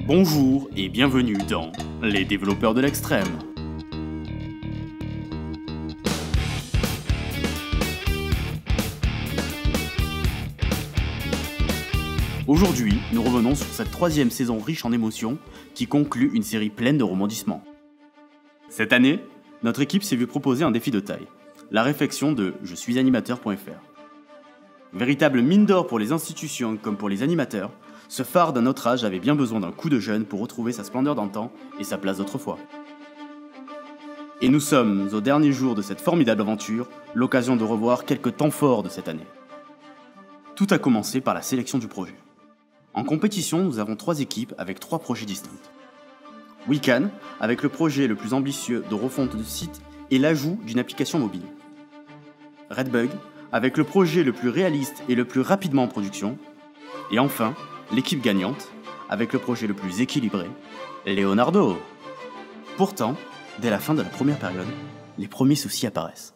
Bonjour et bienvenue dans Les développeurs de l'extrême. Aujourd'hui, nous revenons sur cette troisième saison riche en émotions qui conclut une série pleine de rebondissements. Cette année, notre équipe s'est vue proposer un défi de taille, la réflexion de jesuisanimateur.fr. Véritable mine d'or pour les institutions comme pour les animateurs, ce phare d'un autre âge avait bien besoin d'un coup de jeune pour retrouver sa splendeur d'antan et sa place d'autrefois. Et nous sommes au dernier jour de cette formidable aventure, l'occasion de revoir quelques temps forts de cette année. Tout a commencé par la sélection du projet. En compétition, nous avons 3 équipes avec 3 projets distincts. Wecan, avec le projet le plus ambitieux de refonte de site et l'ajout d'une application mobile. Redbug, avec le projet le plus réaliste et le plus rapidement en production. Et enfin, l'équipe gagnante, avec le projet le plus équilibré, Leonardo. Pourtant, dès la fin de la première période, les premiers soucis apparaissent.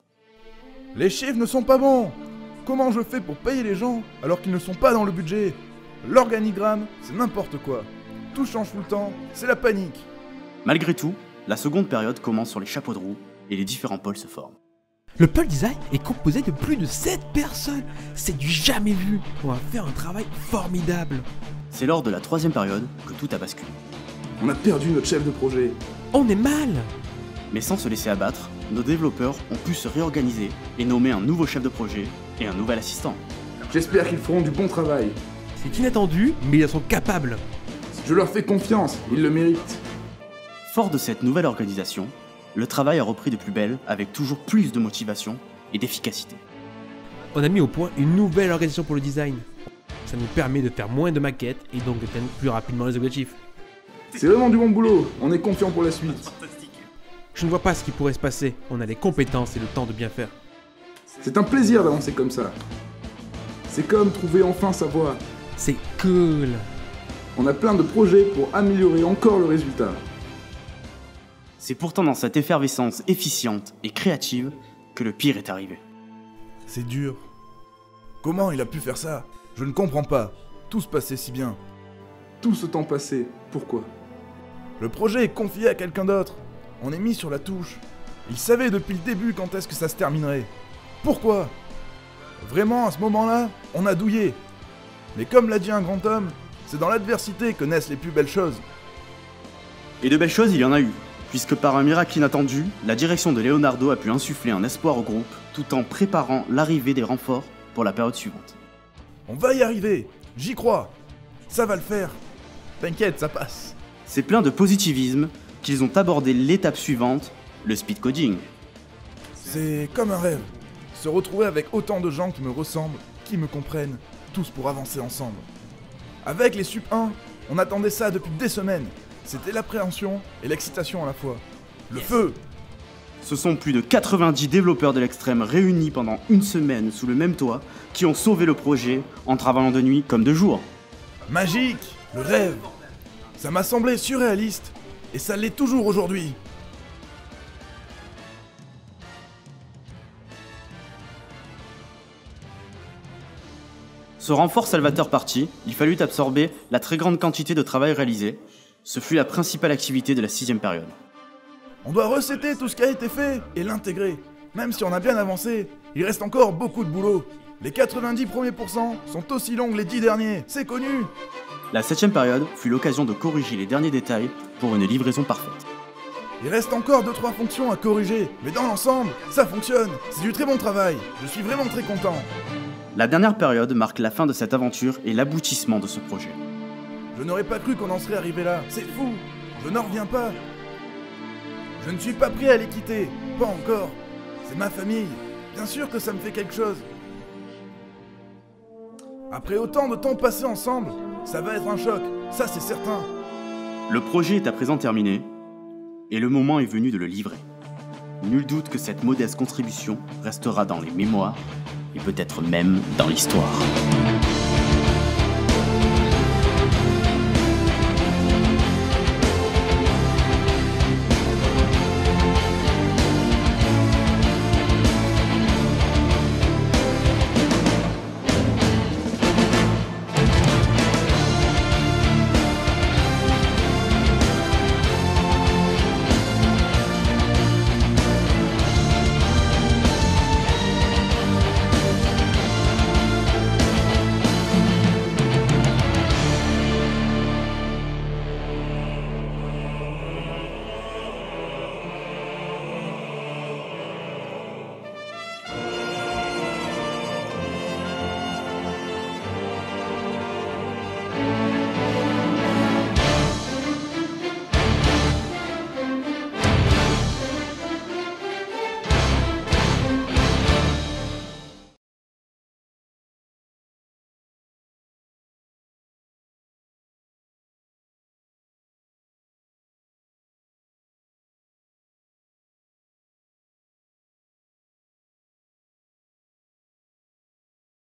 Les chiffres ne sont pas bons. Comment je fais pour payer les gens alors qu'ils ne sont pas dans le budget? L'organigramme, c'est n'importe quoi. Tout change tout le temps, c'est la panique. Malgré tout, la seconde période commence sur les chapeaux de roue et les différents pôles se forment. Le pôle design est composé de plus de 7 personnes. C'est du jamais vu. On va faire un travail formidable. C'est lors de la troisième période que tout a basculé. On a perdu notre chef de projet. On est mal. Mais sans se laisser abattre, nos développeurs ont pu se réorganiser et nommer un nouveau chef de projet et un nouvel assistant. J'espère qu'ils feront du bon travail. C'est inattendu, mais ils sont capables. Je leur fais confiance, ils le méritent. Fort de cette nouvelle organisation, le travail a repris de plus belle avec toujours plus de motivation et d'efficacité. On a mis au point une nouvelle organisation pour le design. Ça nous permet de faire moins de maquettes et donc d'atteindre plus rapidement les objectifs. C'est vraiment du bon boulot, on est confiant pour la suite. Je ne vois pas ce qui pourrait se passer. On a les compétences et le temps de bien faire. C'est un plaisir d'avancer comme ça. C'est comme trouver enfin sa voie. C'est cool. On a plein de projets pour améliorer encore le résultat. C'est pourtant dans cette effervescence efficiente et créative que le pire est arrivé. C'est dur. Comment il a pu faire ça? Je ne comprends pas. Tout se passait si bien. Tout ce temps passé, pourquoi? Le projet est confié à quelqu'un d'autre. On est mis sur la touche. Il savait depuis le début quand est-ce que ça se terminerait. Pourquoi? Vraiment, à ce moment-là, on a douillé. Mais comme l'a dit un grand homme, c'est dans l'adversité que naissent les plus belles choses. Et de belles choses, il y en a eu, puisque par un miracle inattendu, la direction de Leonardo a pu insuffler un espoir au groupe, tout en préparant l'arrivée des renforts pour la période suivante. On va y arriver, j'y crois. Ça va le faire. T'inquiète, ça passe. C'est plein de positivisme qu'ils ont abordé l'étape suivante, le speed coding. C'est comme un rêve. Se retrouver avec autant de gens qui me ressemblent, qui me comprennent, tous pour avancer ensemble. Avec les Sup 1, on attendait ça depuis des semaines. C'était l'appréhension et l'excitation à la fois. Le feu! Ce sont plus de 90 développeurs de l'extrême réunis pendant une semaine sous le même toit qui ont sauvé le projet en travaillant de nuit comme de jour. Magique! Le rêve! Ça m'a semblé surréaliste, et ça l'est toujours aujourd'hui. Ce renfort salvateur parti, il fallut absorber la très grande quantité de travail réalisé. Ce fut la principale activité de la 6e période. On doit resetter tout ce qui a été fait et l'intégrer. Même si on a bien avancé, il reste encore beaucoup de boulot. Les 90 premiers pourcents sont aussi longs que les 10 derniers, c'est connu. La 7e période fut l'occasion de corriger les derniers détails pour une livraison parfaite. Il reste encore 2-3 fonctions à corriger, mais dans l'ensemble, ça fonctionne. C'est du très bon travail, je suis vraiment très content. La dernière période marque la fin de cette aventure et l'aboutissement de ce projet. Je n'aurais pas cru qu'on en serait arrivé là, c'est fou. Je n'en reviens pas. Je ne suis pas prêt à les quitter, pas encore. C'est ma famille, bien sûr que ça me fait quelque chose. Après autant de temps passé ensemble, ça va être un choc, ça c'est certain. Le projet est à présent terminé, et le moment est venu de le livrer. Nul doute que cette modeste contribution restera dans les mémoires, et peut-être même dans l'histoire.